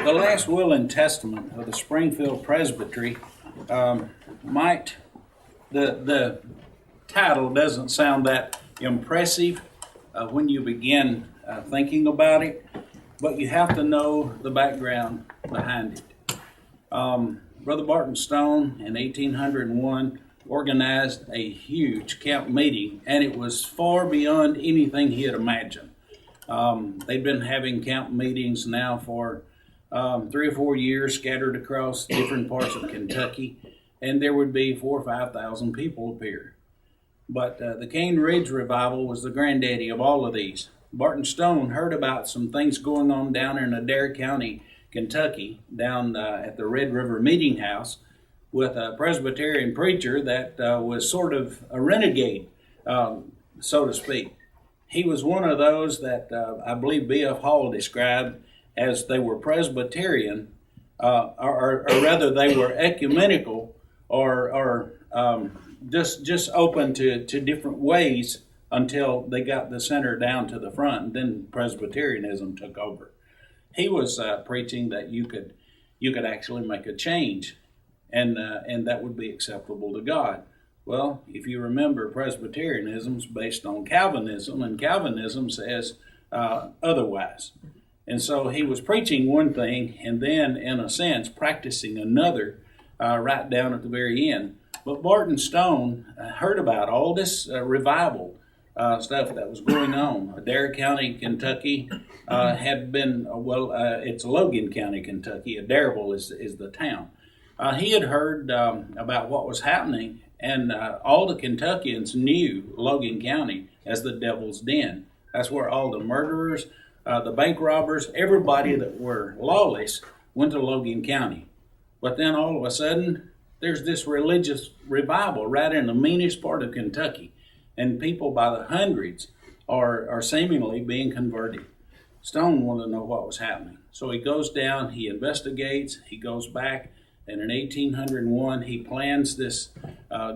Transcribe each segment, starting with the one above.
The last will and testament of the Springfield Presbytery the title doesn't sound that impressive when you begin thinking about it, but you have to know the background behind it. Brother Barton Stone in 1801 organized a huge camp meeting, and it was far beyond anything he had imagined. They've been having camp meetings now for 3 or 4 years, scattered across different parts of Kentucky, and there would be 4,000 or 5,000 people appear. But the Cane Ridge Revival was the granddaddy of all of these. Barton Stone heard about some things going on down in Adair County, Kentucky, down at the Red River Meeting House, with a Presbyterian preacher that was sort of a renegade, so to speak. He was one of those that I believe B.F. Hall described as they were Presbyterian, or rather they were ecumenical, or just open to different ways until they got the center down to the front, and then Presbyterianism took over. He was preaching that you could actually make a change, and that would be acceptable to God. Well, if you remember, Presbyterianism is based on Calvinism, and Calvinism says otherwise. And so he was preaching one thing, and then, in a sense, practicing another right down at the very end. But Barton Stone heard about all this revival stuff that was going on. Adair County, Kentucky had been, it's Logan County, Kentucky. Adairville is the town. He had heard about what was happening, and all the Kentuckians knew Logan County as the devil's den. That's where all the murderers, the bank robbers, everybody that were lawless went to Logan County. But then all of a sudden, there's this religious revival right in the meanest part of Kentucky, and people by the hundreds are seemingly being converted. Stone wanted to know what was happening. So he goes down, he investigates, he goes back, and in 1801 he plans this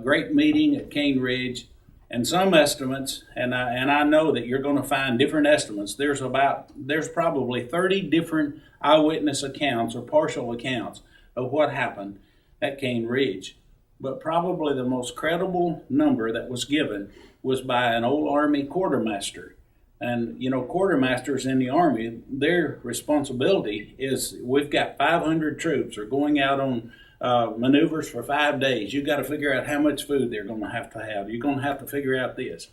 great meeting at Cane Ridge. And some estimates, and I know that you're going to find different estimates. There's probably 30 different eyewitness accounts or partial accounts of what happened at Cane Ridge. But probably the most credible number that was given was by an old Army quartermaster. And, quartermasters in the Army, their responsibility is, we've got 500 troops are going out on maneuvers for 5 days. You've got to figure out how much food they're going to have. You're going to have to figure out this.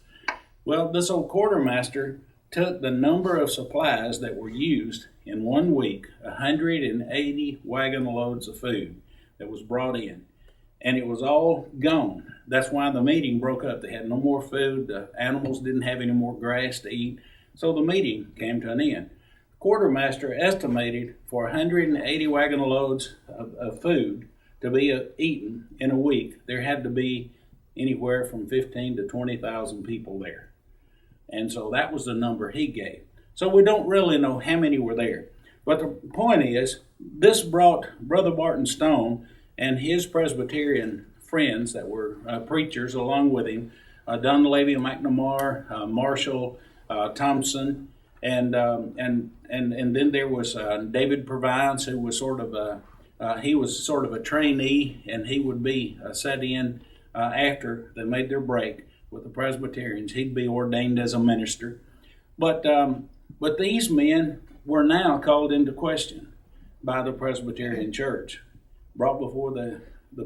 Well, this old quartermaster took the number of supplies that were used in 1 week, 180 wagon loads of food that was brought in, and it was all gone. That's why the meeting broke up. They had no more food. The animals didn't have any more grass to eat, so the meeting came to an end. The quartermaster estimated for 180 wagon loads of food to be eaten in a week, there had to be anywhere from 15 to 20,000 people there. And so that was the number he gave. So we don't really know how many were there. But the point is, this brought Brother Barton Stone and his Presbyterian friends that were preachers along with him, Dunleavy, McNamara, Marshall, Thompson, and then there was David Purvines, who was sort of a trainee, and he would be set in after they made their break with the Presbyterians. He'd be ordained as a minister. But these men were now called into question by the Presbyterian Church, brought before the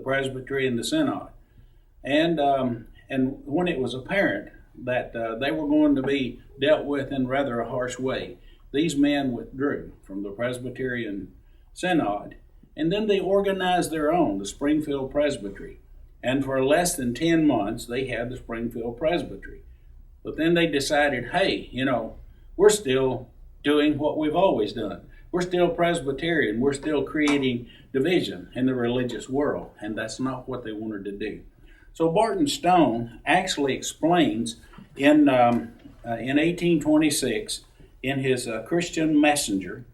Presbytery and the Synod. And when it was apparent that they were going to be dealt with in rather a harsh way, these men withdrew from the Presbyterian Synod, and then they organized their own, the Springfield Presbytery. And for less than 10 months, they had the Springfield Presbytery. But then they decided, hey, we're still doing what we've always done. We're still Presbyterian. We're still creating division in the religious world, and that's not what they wanted to do. So Barton Stone actually explains in 1826, in his Christian Messenger,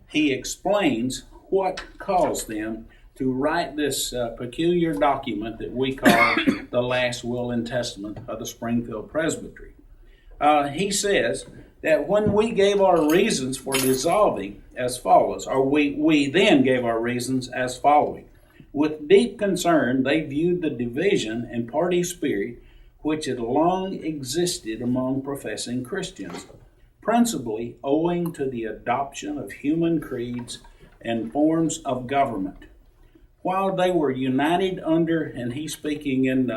he explains what caused them to write this peculiar document that we call the Last Will and Testament of the Springfield Presbytery. He says that when we gave our reasons for dissolving as follows, or we then gave our reasons as following. With deep concern, they viewed the division and party spirit which had long existed among professing Christians, principally owing to the adoption of human creeds and forms of government. While they were united under, and he's speaking in,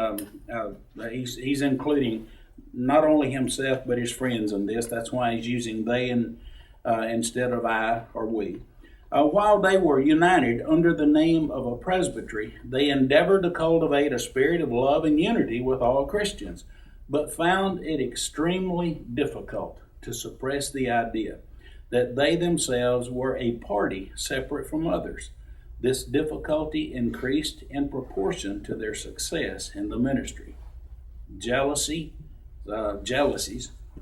he's including not only himself but his friends in this. That's why he's using they instead of I or we. While they were united under the name of a presbytery, they endeavored to cultivate a spirit of love and unity with all Christians, but found it extremely difficult to suppress the idea that they themselves were a party separate from others. This difficulty increased in proportion to their success in the ministry. Jealousies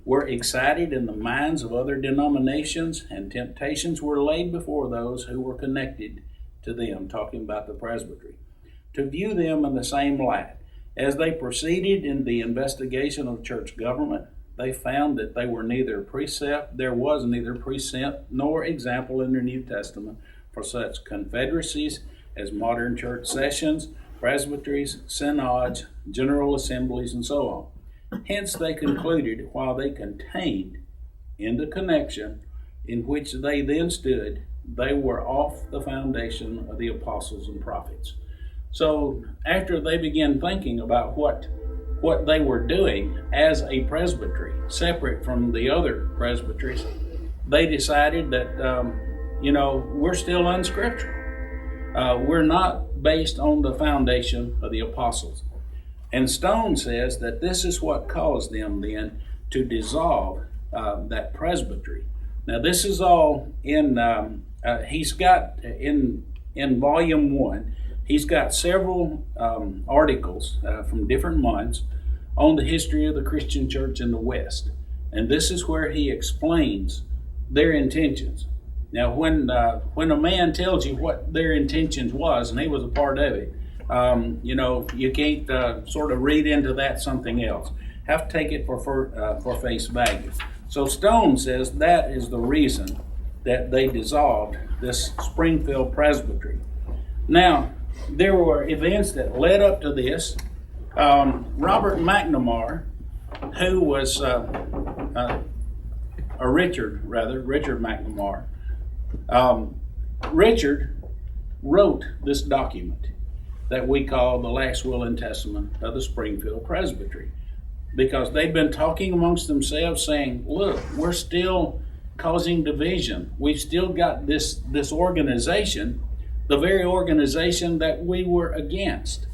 were excited in the minds of other denominations, and temptations were laid before those who were connected to them, talking about the presbytery, to view them in the same light. As they proceeded in the investigation of church government, they found that there was neither precept nor example in the New Testament for such confederacies as modern church sessions, presbyteries, synods, general assemblies, and so on. Hence they concluded, while they contained in the connection in which they then stood, they were off the foundation of the apostles and prophets. So after they began thinking about what they were doing as a presbytery, separate from the other presbyteries, they decided that, we're still unscriptural. We're not based on the foundation of the apostles. And Stone says that this is what caused them then to dissolve that presbytery. Now this is all in, he's got in volume 1, he's got several articles from different months on the history of the Christian church in the West. And this is where he explains their intentions. Now, when a man tells you what their intentions was, and he was a part of it, you can't sort of read into that something else. Have to take it for face value. So Stone says that is the reason that they dissolved this Springfield Presbytery. Now, there were events that led up to this. Robert McNamara, who was Richard McNamara, Richard wrote this document that we call the Last Will and Testament of the Springfield Presbytery, because they've been talking amongst themselves saying, look, we're still causing division. We've still got this organization, the very organization that we were against.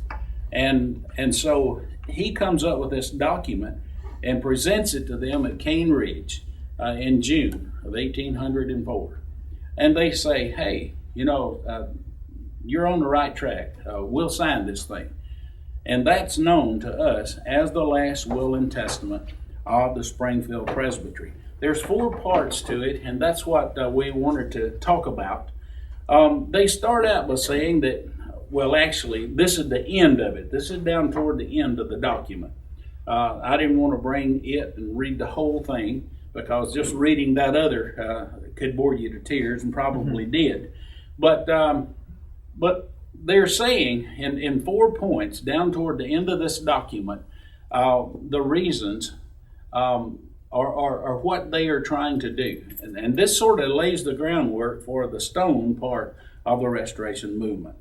And so he comes up with this document and presents it to them at Cane Ridge in June of 1804. And they say, hey, you're on the right track. We'll sign this thing. And that's known to us as the Last Will and Testament of the Springfield Presbytery. There's 4 parts to it, and that's what we wanted to talk about. They start out by saying that, well, actually, this is the end of it. This is down toward the end of the document. I didn't want to bring it and read the whole thing, because just reading that other could bore you to tears, and probably did. But they're saying in 4 points down toward the end of this document, the reasons are what they are trying to do. And this sort of lays the groundwork for the Stone part of the Restoration movement.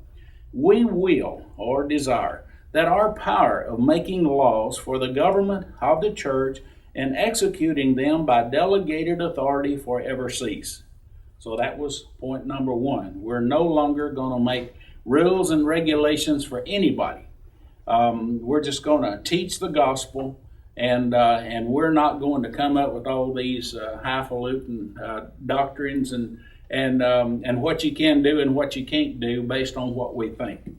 We will, or desire, that our power of making laws for the government of the church and executing them by delegated authority forever cease. So that was point number 1. We're no longer going to make rules and regulations for anybody. We're just going to teach the gospel, and we're not going to come up with all these highfalutin doctrines and what you can do and what you can't do based on what we think.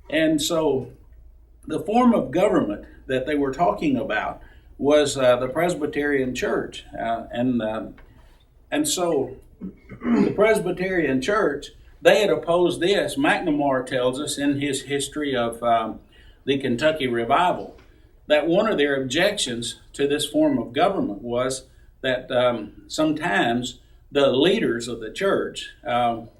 And so the form of government that they were talking about was the Presbyterian Church. And so the Presbyterian Church, they had opposed this. McNamara tells us in his history of the Kentucky Revival that one of their objections to this form of government was that sometimes the leaders of the church,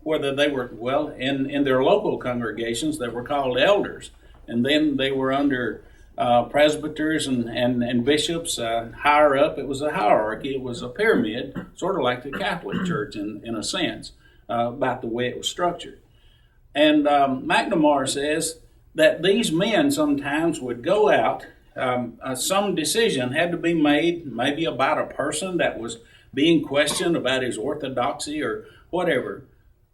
whether they were, well, in their local congregations, they were called elders. And then they were under presbyters and bishops. Higher up, it was a hierarchy. It was a pyramid, sort of like the Catholic Church in a sense, about the way it was structured. And McNamara says that these men sometimes would go out. Some decision had to be made, maybe about a person that was being questioned about his orthodoxy or whatever.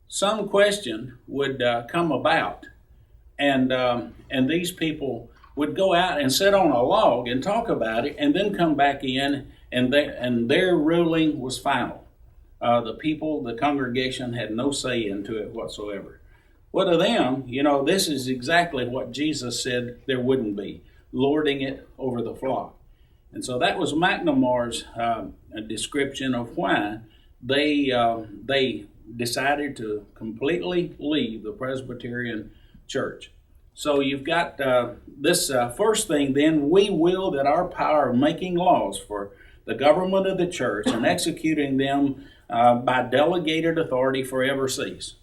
Some question would come about, and these people would go out and sit on a log and talk about it, and then come back in, and their ruling was final. The congregation had no say into it whatsoever. Well, to them, this is exactly what Jesus said there wouldn't be, lording it over the flock. And so that was McNamara's description of why they decided to completely leave the Presbyterian Church. So you've got this first thing then, we will that our power of making laws for the government of the church and executing them by delegated authority forever cease.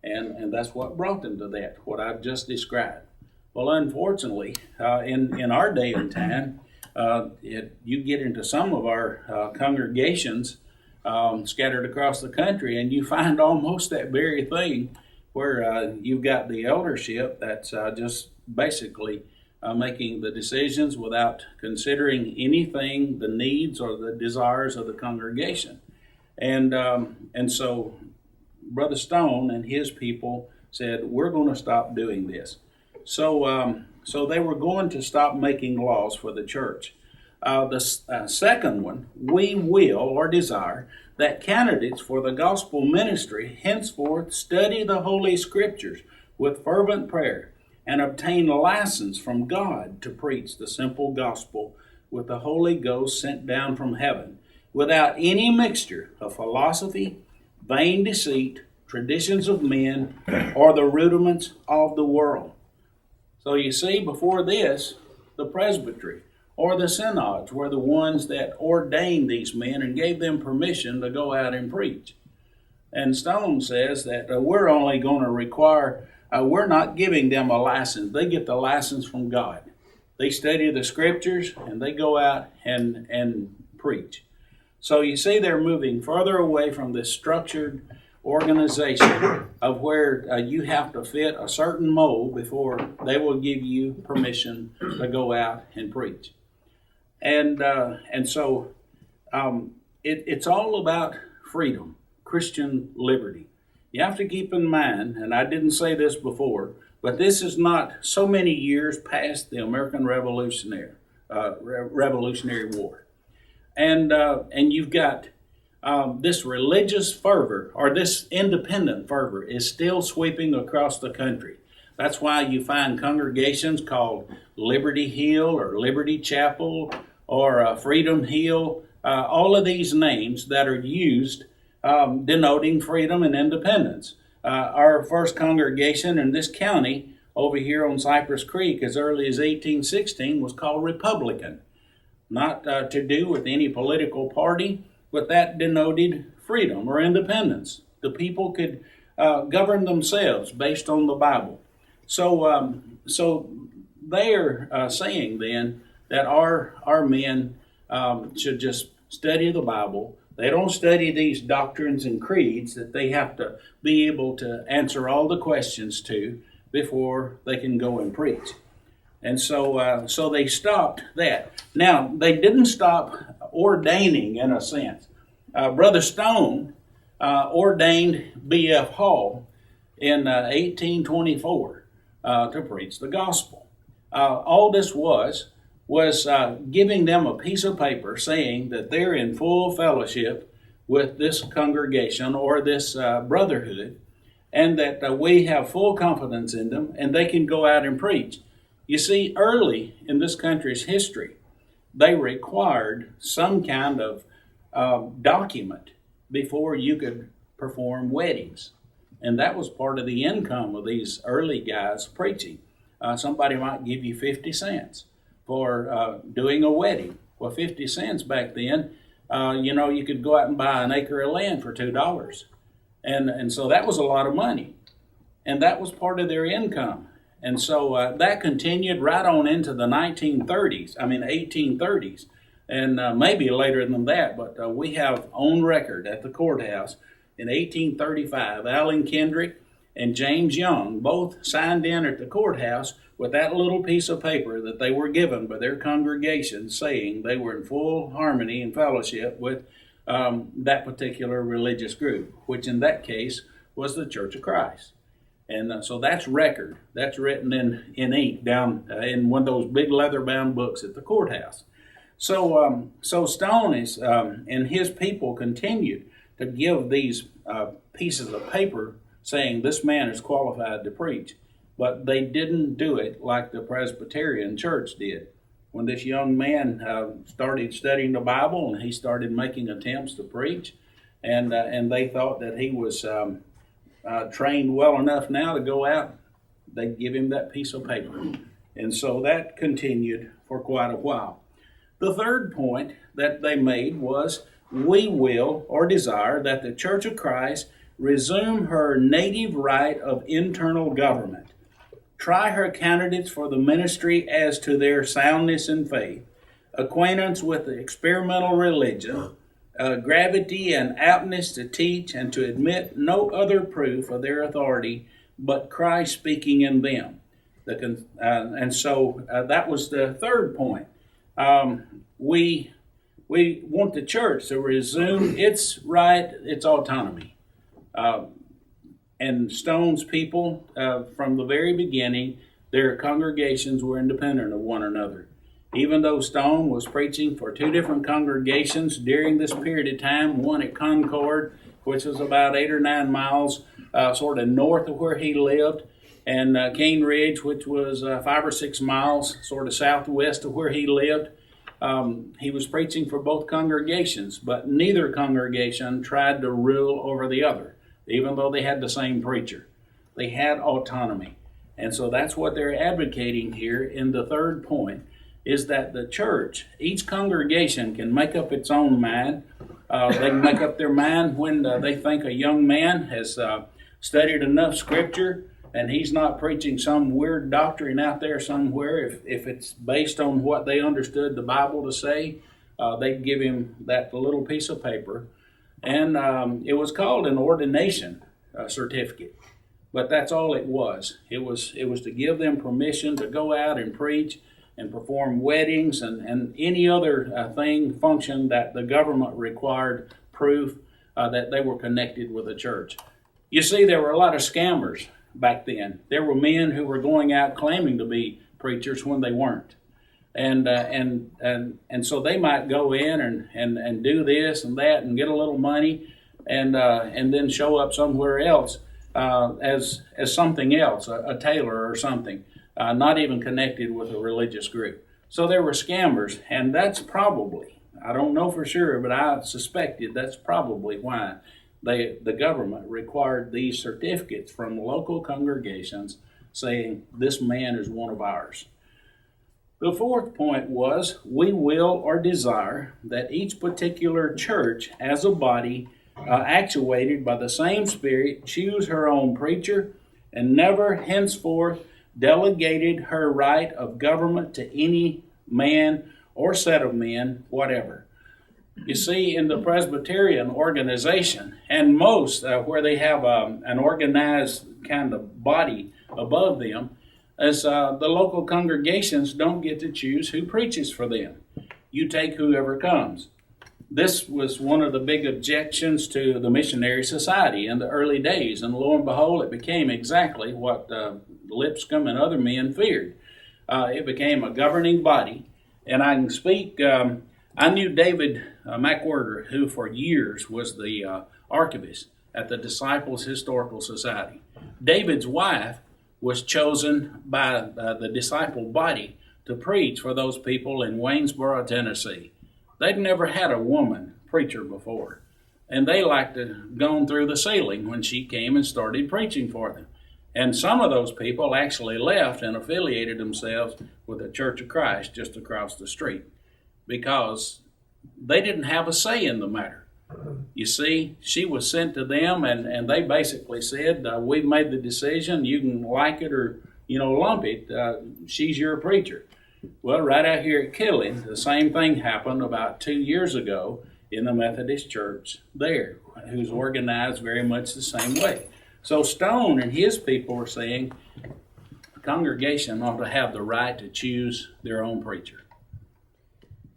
And that's what brought them to that, what I've just described. Well, unfortunately, in our day and time, you get into some of our congregations scattered across the country, and you find almost that very thing where you've got the eldership that's just basically making the decisions without considering anything, the needs or the desires of the congregation. And so Brother Stone and his people said, we're going to stop doing this. So they were going to stop making laws for the church. The second one, we will or desire that candidates for the gospel ministry henceforth study the Holy Scriptures with fervent prayer and obtain license from God to preach the simple gospel with the Holy Ghost sent down from heaven, without any mixture of philosophy, vain deceit, traditions of men, or the rudiments of the world. So you see, before this, the presbytery or the synods were the ones that ordained these men and gave them permission to go out and preach. And Stone says that we're only going to require, we're not giving them a license. They get the license from God. They study the Scriptures and they go out and preach. So you see, they're moving further away from this structured organization of where you have to fit a certain mold before they will give you permission to go out and preach. And so it's all about freedom, Christian liberty. You have to keep in mind, and I didn't say this before, but this is not so many years past the American Revolutionary War. And you've got this religious fervor, or this independent fervor, is still sweeping across the country. That's why you find congregations called Liberty Hill or Liberty Chapel or Freedom Hill, all of these names that are used denoting freedom and independence. Our first congregation in this county over here on Cypress Creek as early as 1816 was called Republican. Not to do with any political party, but that denoted freedom or independence. The people could govern themselves based on the Bible. So they are saying then that our men should just study the Bible. They don't study these doctrines and creeds that they have to be able to answer all the questions to before they can go and preach. And so they stopped that. Now, they didn't stop ordaining in a sense. Brother Stone ordained B.F. Hall in 1824 to preach the gospel. All this was giving them a piece of paper saying that they're in full fellowship with this congregation or this brotherhood, and that we have full confidence in them and they can go out and preach. You see, early in this country's history, they required some kind of document before you could perform weddings. And that was part of the income of these early guys preaching. Somebody might give you 50 cents for doing a wedding. Well, 50 cents back then, You could go out and buy an acre of land for $2. And so that was a lot of money. And that was part of their income. And so that continued right on into the 1830s, and maybe later than that. But we have on record at the courthouse in 1835, Allen Kendrick and James Young both signed in at the courthouse with that little piece of paper that they were given by their congregation saying they were in full harmony and fellowship with that particular religious group, which in that case was the Church of Christ. And so that's record. That's written in ink down in one of those big leather-bound books at the courthouse. So Stone is and his people continued to give these pieces of paper saying this man is qualified to preach. But they didn't do it like the Presbyterian church did. When this young man started studying the Bible and he started making attempts to preach, and they thought that he was trained well enough now to go out, they'd give him that piece of paper. And so that continued for quite a while. The third point that they made was, we will or desire that the Church of Christ resume her native right of internal government, try her candidates for the ministry as to their soundness in faith, acquaintance with the experimental religion, gravity and aptness to teach and to admit no other proof of their authority but Christ speaking in them. And so that was the third point. We want the church to resume its right, its autonomy. And Stone's people, from the very beginning, their congregations were independent of one another. Even though Stone was preaching for two different congregations during this period of time, one at Concord, which was about 8 or 9 miles sort of north of where he lived, and Cane Ridge, which was 5 or 6 miles sort of southwest of where he lived. He was preaching for both congregations, but neither congregation tried to rule over the other, even though they had the same preacher. They had autonomy. And so that's what they're advocating here in the third point, is that the church, each congregation can make up its own mind. They can make up their mind when they think a young man has studied enough scripture and he's not preaching some weird doctrine out there somewhere. If it's based on what they understood the Bible to say, they'd give him that little piece of paper. And it was called an ordination certificate. But that's all it was. It was to give them permission to go out and preach and perform weddings and any other function that the government required proof that they were connected with the church. You see, there were a lot of scammers back then. There were men who were going out claiming to be preachers when they weren't. And so they might go in and do this and that and get a little money and then show up somewhere else as something else, a tailor or something, not even connected with a religious group. So there were scammers, and that's probably, I don't know for sure, but I suspected that's probably why the government required these certificates from local congregations saying this man is one of ours. The fourth point was, we will or desire that each particular church as a body, actuated by the same Spirit, choose her own preacher and never henceforth delegated her right of government to any man or set of men, whatever. You see, in the Presbyterian organization, and most where they have an organized kind of body above them, as the local congregations don't get to choose who preaches for them. You take whoever comes. This was one of the big objections to the missionary society in the early days, and lo and behold, it became exactly what Lipscomb and other men feared. It became a governing body, and I can speak. I knew David McWhirter, who for years was the archivist at the Disciples Historical Society. David's wife was chosen by the disciple body to preach for those people in Waynesboro, Tennessee. They'd never had a woman preacher before, and they liked to go through the ceiling when she came and started preaching for them. And some of those people actually left and affiliated themselves with the Church of Christ just across the street, because they didn't have a say in the matter. You see, she was sent to them, and they basically said, we've made the decision. You can like it or, lump it. She's your preacher. Well, right out here at Killing, the same thing happened about 2 years ago in the Methodist Church there, who's organized very much the same way. So Stone and his people were saying the congregation ought to have the right to choose their own preacher.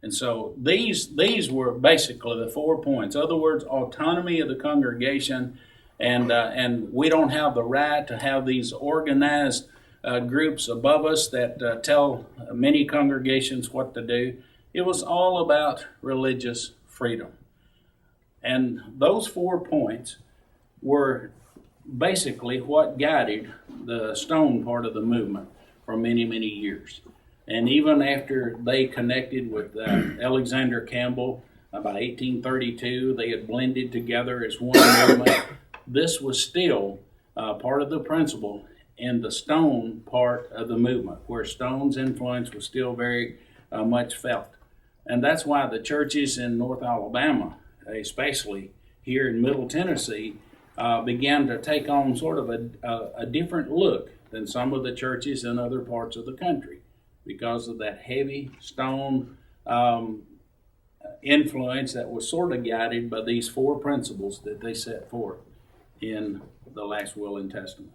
And so these were basically the 4 points. In other words, autonomy of the congregation, and we don't have the right to have these organized groups above us that tell many congregations what to do. It was all about religious freedom. And those 4 points were basically what guided the Stone part of the movement for many, many years. And even after they connected with Alexander Campbell about 1832, they had blended together as one movement. This was still part of the principle in the Stone part of the movement, where Stone's influence was still very much felt. And that's why the churches in North Alabama, especially here in Middle Tennessee, began to take on sort of a different look than some of the churches in other parts of the country, because of that heavy Stone influence that was sort of guided by these 4 principles that they set forth in the last will and testament.